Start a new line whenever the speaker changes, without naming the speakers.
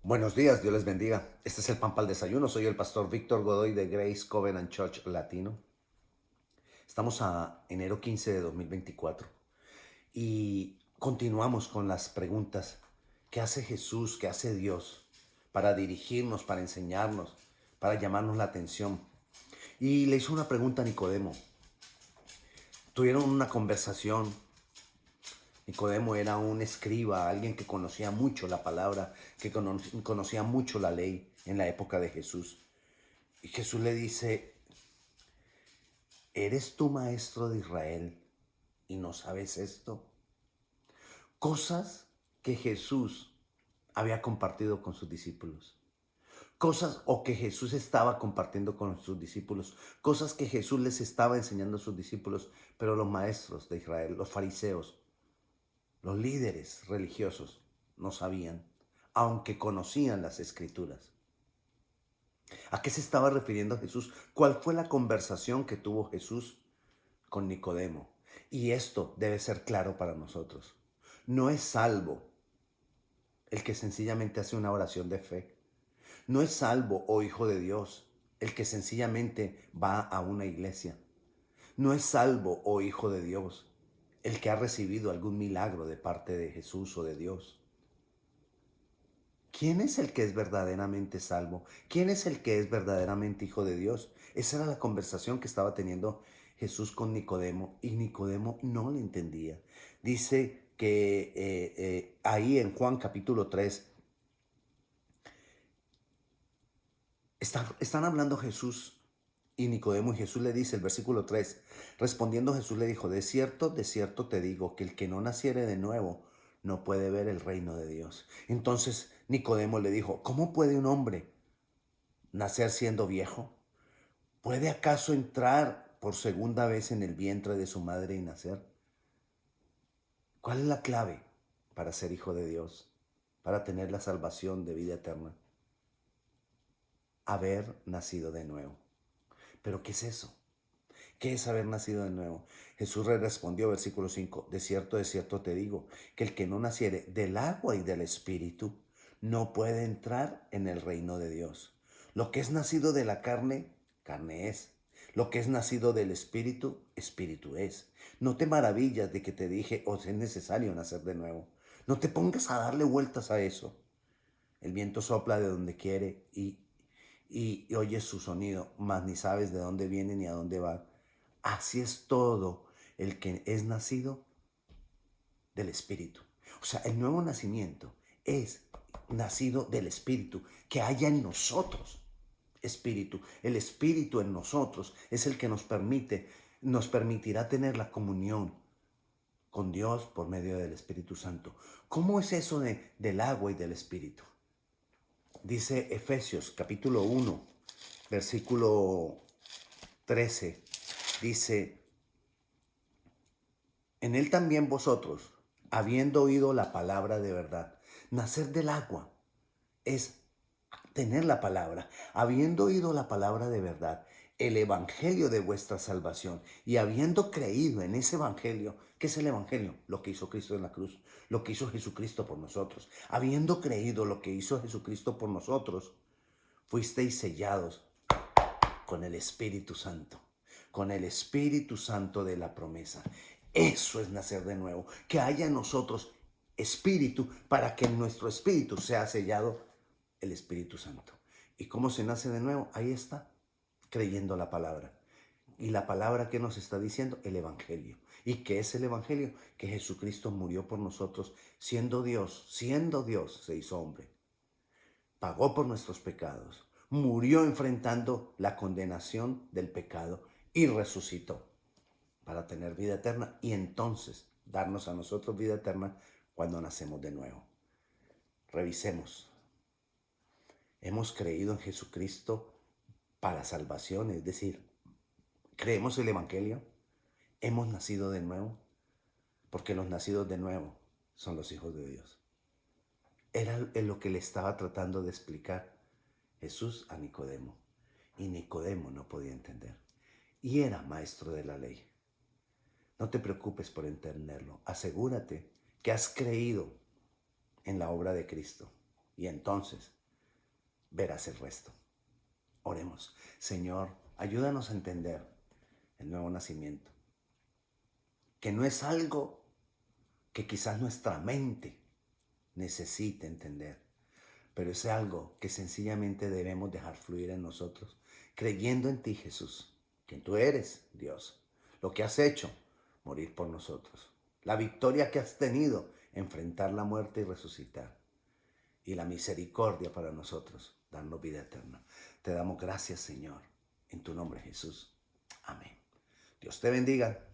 Buenos días, Dios les bendiga. Este es el Pan para el Desayuno. Soy el pastor Víctor Godoy de Grace Covenant Church Latino. Estamos a enero 15 de 2024 y continuamos con las preguntas. ¿Qué hace Jesús? ¿Qué hace Dios para dirigirnos, para enseñarnos, para llamarnos la atención? Y le hizo una pregunta a Nicodemo. Tuvieron una conversación. Nicodemo era un escriba, alguien que conocía mucho la palabra, que conocía mucho la ley en la época de Jesús. Y Jesús le dice, ¿eres tú maestro de Israel y no sabes esto? Cosas que Jesús había compartido con sus discípulos. Cosas o que Jesús estaba compartiendo con sus discípulos. Cosas que Jesús les estaba enseñando a sus discípulos. Pero los maestros de Israel, los fariseos, los líderes religiosos no sabían, aunque conocían las escrituras. ¿A qué se estaba refiriendo Jesús? ¿Cuál fue la conversación que tuvo Jesús con Nicodemo? Y esto debe ser claro para nosotros. No es salvo el que sencillamente hace una oración de fe. No es salvo o hijo de Dios el que sencillamente va a una iglesia. No es salvo o hijo de Dios el que ha recibido algún milagro de parte de Jesús o de Dios. ¿Quién es el que es verdaderamente salvo? ¿Quién es el que es verdaderamente hijo de Dios? Esa era la conversación que estaba teniendo Jesús con Nicodemo y Nicodemo no le entendía. Dice que ahí en Juan capítulo 3 están hablando Jesús y Nicodemo, y Jesús le dice, el versículo 3, respondiendo Jesús le dijo, de cierto te digo que el que no naciere de nuevo no puede ver el reino de Dios. Entonces Nicodemo le dijo, ¿cómo puede un hombre nacer siendo viejo? ¿Puede acaso entrar por segunda vez en el vientre de su madre y nacer? ¿Cuál es la clave para ser hijo de Dios, para tener la salvación de vida eterna? Haber nacido de nuevo. ¿Pero qué es eso? ¿Qué es haber nacido de nuevo? Jesús le respondió, versículo 5, de cierto te digo, que el que no naciere del agua y del espíritu no puede entrar en el reino de Dios. Lo que es nacido de la carne, carne es. Lo que es nacido del espíritu, espíritu es. No te maravillas de que te dije, os es necesario nacer de nuevo. No te pongas a darle vueltas a eso. El viento sopla de donde quiere y oyes su sonido, mas ni sabes de dónde viene ni a dónde va. Así es todo el que es nacido del Espíritu. O sea, el nuevo nacimiento es nacido del Espíritu, que haya en nosotros Espíritu. El Espíritu en nosotros es el que nos permitirá tener la comunión con Dios por medio del Espíritu Santo. ¿Cómo es eso del agua y del Espíritu? Dice Efesios capítulo 1, versículo 13, dice, en él también vosotros, habiendo oído la palabra de verdad, nacer del agua es tener la palabra, habiendo oído la palabra de verdad, el evangelio de vuestra salvación, y habiendo creído en ese evangelio. ¿Qué es el evangelio? Lo que hizo Cristo en la cruz, lo que hizo Jesucristo por nosotros. Habiendo creído lo que hizo Jesucristo por nosotros, fuisteis sellados con el Espíritu Santo, con el Espíritu Santo de la promesa. Eso es nacer de nuevo, que haya en nosotros espíritu para que en nuestro espíritu sea sellado el Espíritu Santo. ¿Y cómo se nace de nuevo? Ahí está, creyendo la palabra. ¿Y la palabra que nos está diciendo? El Evangelio. ¿Y qué es el Evangelio? Que Jesucristo murió por nosotros, siendo Dios, se hizo hombre. Pagó por nuestros pecados, murió enfrentando la condenación del pecado y resucitó para tener vida eterna y entonces darnos a nosotros vida eterna cuando nacemos de nuevo. Revisemos. Hemos creído en Jesucristo para salvación, es decir, creemos el Evangelio, hemos nacido de nuevo, porque los nacidos de nuevo son los hijos de Dios. Era lo que le estaba tratando de explicar Jesús a Nicodemo. Y Nicodemo no podía entender. Y era maestro de la ley. No te preocupes por entenderlo. Asegúrate que has creído en la obra de Cristo. Y entonces verás el resto. Oremos. Señor, ayúdanos a entender el nuevo nacimiento, que no es algo que quizás nuestra mente necesite entender, pero es algo que sencillamente debemos dejar fluir en nosotros, creyendo en ti, Jesús, que tú eres Dios, lo que has hecho, morir por nosotros, la victoria que has tenido, enfrentar la muerte y resucitar, y la misericordia para nosotros, darnos vida eterna. Te damos gracias, Señor, en tu nombre, Jesús. Amén. Dios te bendiga.